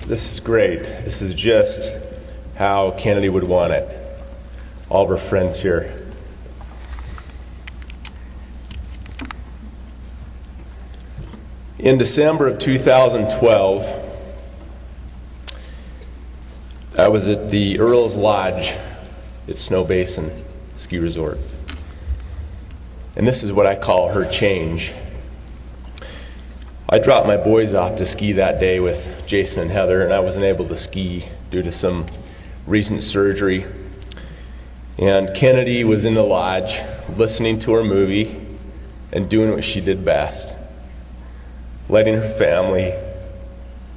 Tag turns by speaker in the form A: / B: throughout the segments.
A: This is great. This is just how Kennedy would want it. All of her friends here. In December of 2012, I was at the Earl's Lodge at Snow Basin Ski Resort. And this is what I call her change. I dropped my boys off to ski that day with Jason and Heather, and I wasn't able to ski due to some recent surgery. And Kennedy was in the lodge listening to her movie and doing what she did best, letting her family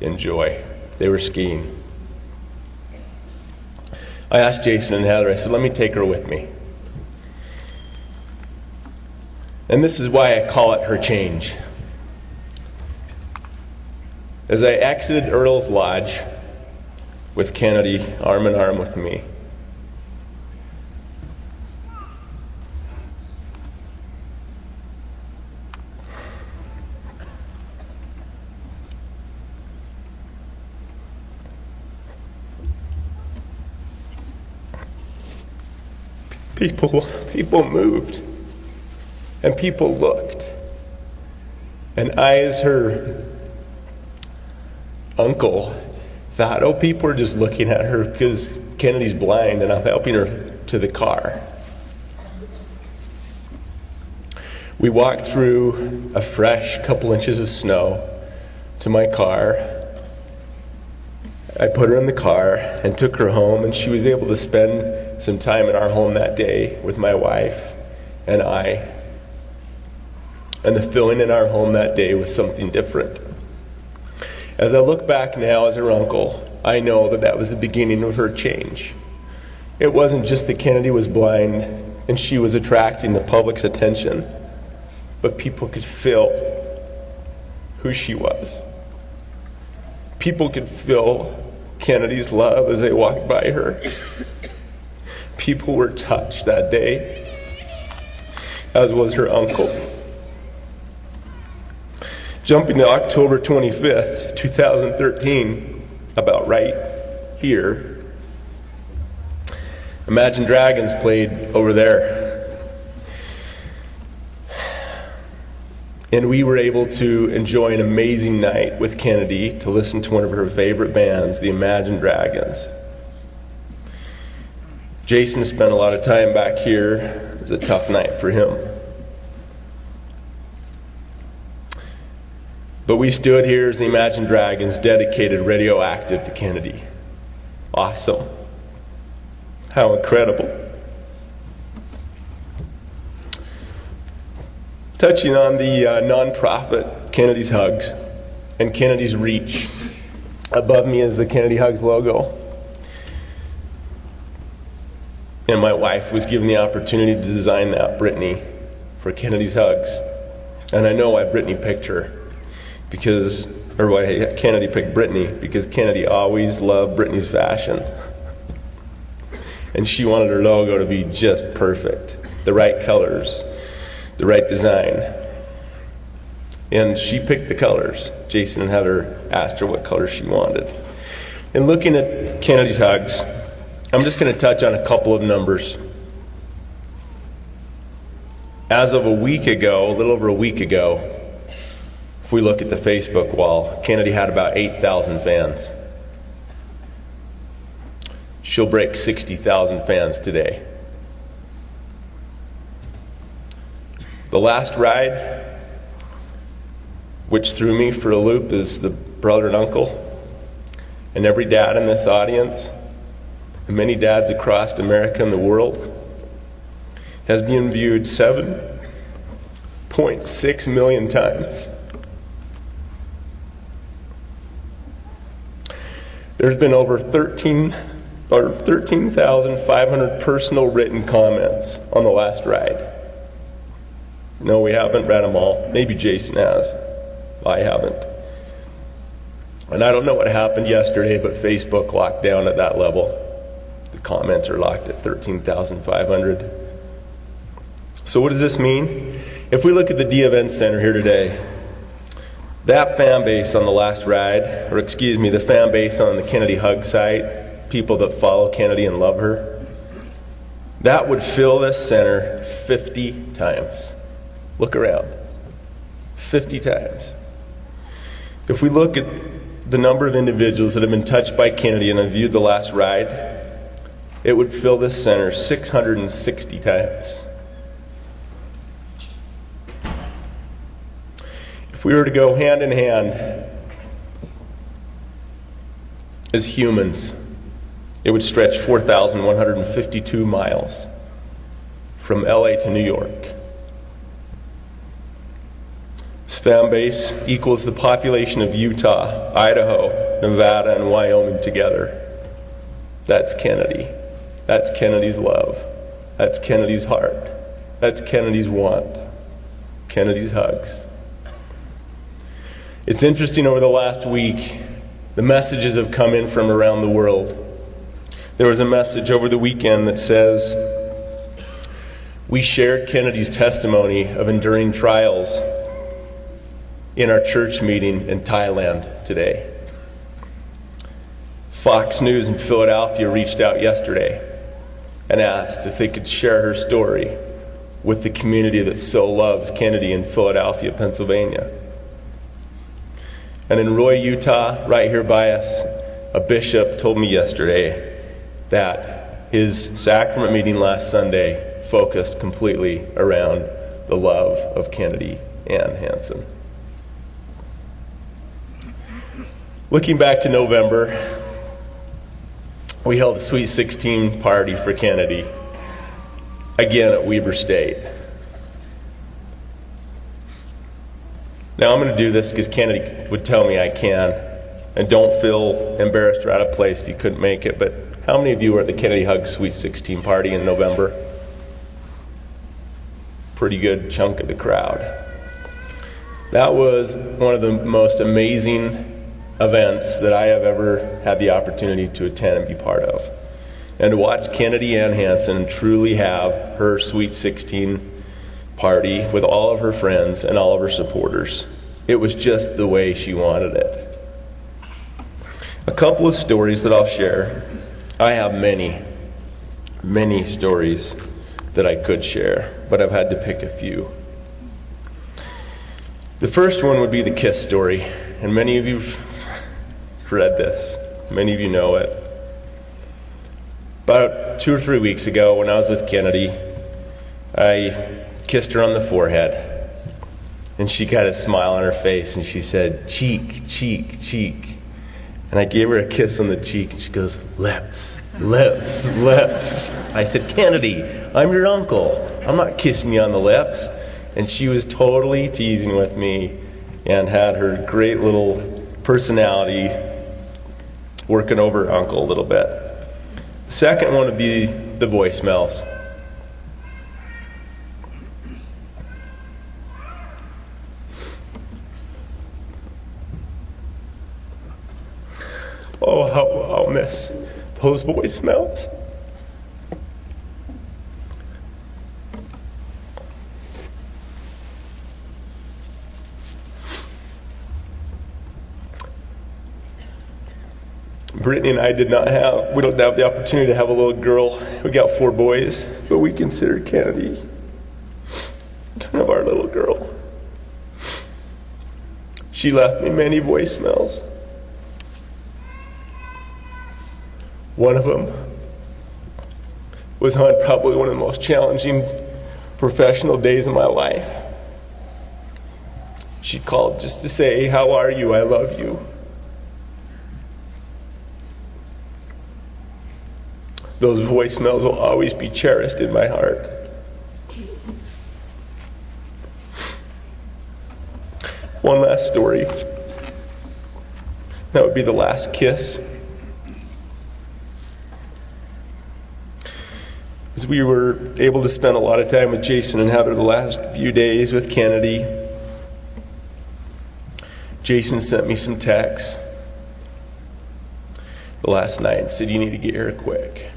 A: enjoy. They were skiing. I asked Jason and Heather, I said, let me take her with me. And this is why I call it her change. As I exited Earl's Lodge with Kennedy arm in arm with me, people moved, and people looked. And I, as her uncle, thought, oh, people are just looking at her because Kennedy's blind and I'm helping her to the car. We walked through a fresh couple inches of snow to my car. I put her in the car and took her home, and she was able to spend some time in our home that day with my wife and I. And the feeling in our home that day was something different. As I look back now as her uncle, I know that that was the beginning of her change. It wasn't just that Kennedy was blind and she was attracting the public's attention, but people could feel who she was. People could feel Kennedy's love as they walked by her. People were touched that day, as was her uncle. Jumping to October 25th, 2013, about right here, Imagine Dragons played over there. And we were able to enjoy an amazing night with Kennedy to listen to one of her favorite bands, the Imagine Dragons. Jason spent a lot of time back here. It was a tough night for him. But we stood here as the Imagine Dragons dedicated Radioactive to Kennedy. Awesome. How incredible. Touching on the nonprofit Kennedy's Hugs and Kennedy's reach. Above me is the Kennedy Hugs logo. And my wife was given the opportunity to design that, Brittany, for Kennedy's Hugs. And I know why Brittany picked her. Why Kennedy picked Brittany, because Kennedy always loved Brittany's fashion. And she wanted her logo to be just perfect. The right colors, the right design. And she picked the colors. Jason and Heather asked her what colors she wanted. And looking at Kennedy's Hugs, I'm just going to touch on a couple of numbers. As of a little over a week ago, if we look at the Facebook wall, Kennedy had about 8,000 fans. She'll break 60,000 fans today. The last ride, which threw me for a loop, is the brother and uncle. And every dad in this audience, and many dads across America and the world, has been viewed 7.6 million times. There's been over 13,500 personal written comments on the last ride. No, we haven't read them all. Maybe Jason has. I haven't. And I don't know what happened yesterday, but Facebook locked down at that level. The comments are locked at 13,500. So what does this mean? If we look at the D Event Center here today, That fan base on the last ride, or excuse me, the fan base on the Kennedy Hug site, people that follow Kennedy and love her, that would fill this center 50 times. Look around. 50 times. If we look at the number of individuals that have been touched by Kennedy and have viewed the last ride, it would fill this center 660 times. If we were to go hand in hand as humans, it would stretch 4,152 miles from LA to New York. This fan base equals the population of Utah, Idaho, Nevada, and Wyoming together. That's Kennedy. That's Kennedy's love. That's Kennedy's heart. That's Kennedy's want. Kennedy's hugs. It's interesting, over the last week, the messages have come in from around the world. There was a message over the weekend that says, we shared Kennedy's testimony of enduring trials in our church meeting in Thailand today. Fox News in Philadelphia reached out yesterday and asked if they could share her story with the community that so loves Kennedy in Philadelphia, Pennsylvania. And in Roy, Utah, right here by us, a bishop told me yesterday that his sacrament meeting last Sunday focused completely around the love of Kennedy and Hansen. Looking back to November, we held a Sweet 16 party for Kennedy, again at Weber State. Now I'm going to do this because Kennedy would tell me I can, and don't feel embarrassed or out of place if you couldn't make it, but how many of you were at the Kennedy Hug Sweet 16 party in November? Pretty good chunk of the crowd. That was one of the most amazing events that I have ever had the opportunity to attend and be part of. And to watch Kennedy Ann Hansen truly have her Sweet 16 party with all of her friends and all of her supporters. It was just the way she wanted it. A couple of stories that I'll share. I have many, many stories that I could share, but I've had to pick a few. The first one would be the kiss story, and many of you've read this. Many of you know it. About 2 or 3 weeks ago, when I was with Kennedy, I kissed her on the forehead, and she got a smile on her face, and she said, cheek, cheek, cheek. And I gave her a kiss on the cheek, and she goes, lips, lips, lips. I said, Kennedy, I'm your uncle. I'm not kissing you on the lips. And she was totally teasing with me and had her great little personality working over her uncle a little bit. The second one would be the voicemails. Oh, how I'll miss those voicemails. Brittany and I we don't have the opportunity to have a little girl. We got 4 boys, but we consider Kennedy kind of our little girl. She left me many voicemails. One of them was on probably one of the most challenging professional days of my life. She called just to say, how are you? I love you. Those voicemails will always be cherished in my heart. One last story. That would be the last kiss. As we were able to spend a lot of time with Jason and having the last few days with Kennedy, Jason sent me some texts last night and said, you need to get here quick.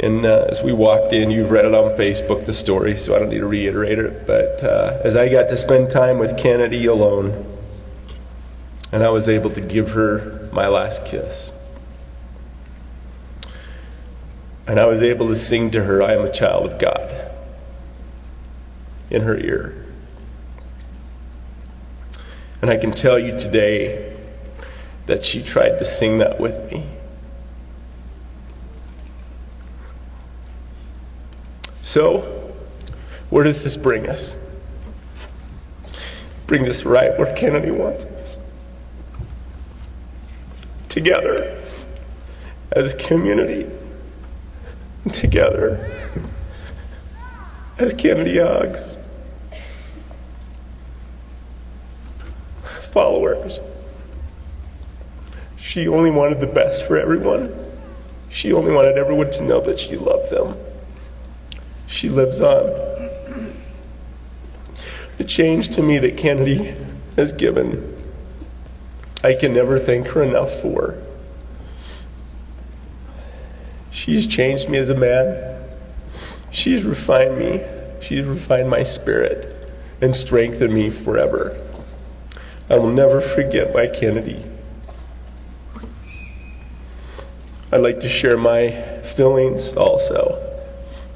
A: And as we walked in, you've read it on Facebook, the story, so I don't need to reiterate it. But as I got to spend time with Kennedy alone, and I was able to give her my last kiss, and I was able to sing to her, "I am a child of God," in her ear. And I can tell you today that she tried to sing that with me. So, where does this bring us? Bring us right where Kennedy wants us. Together, as a community. Together, as Kennedy hugs. Followers. She only wanted the best for everyone. She only wanted everyone to know that she loved them. She lives on. The change to me that Kennedy has given, I can never thank her enough for. She's changed me as a man. She's refined me. She's refined my spirit and strengthened me forever. I will never forget my Kennedy. I'd like to share my feelings also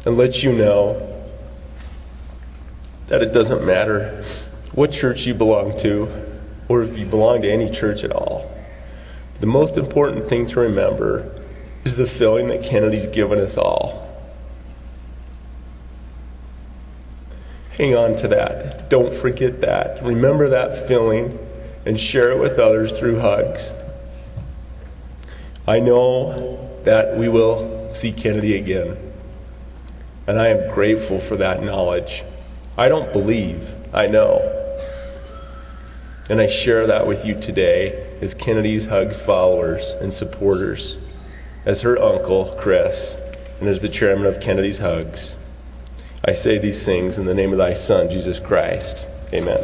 A: and let you know that it doesn't matter what church you belong to or if you belong to any church at all. The most important thing to remember is the feeling that Kennedy's given us all. Hang on to that. Don't forget that. Remember that feeling and share it with others through hugs. I know that we will see Kennedy again, and I am grateful for that knowledge. I don't believe, I know. And I share that with you today as Kennedy's Hugs followers and supporters, as her uncle, Chris, and as the chairman of Kennedy's Hugs. I say these things in the name of thy Son, Jesus Christ. Amen.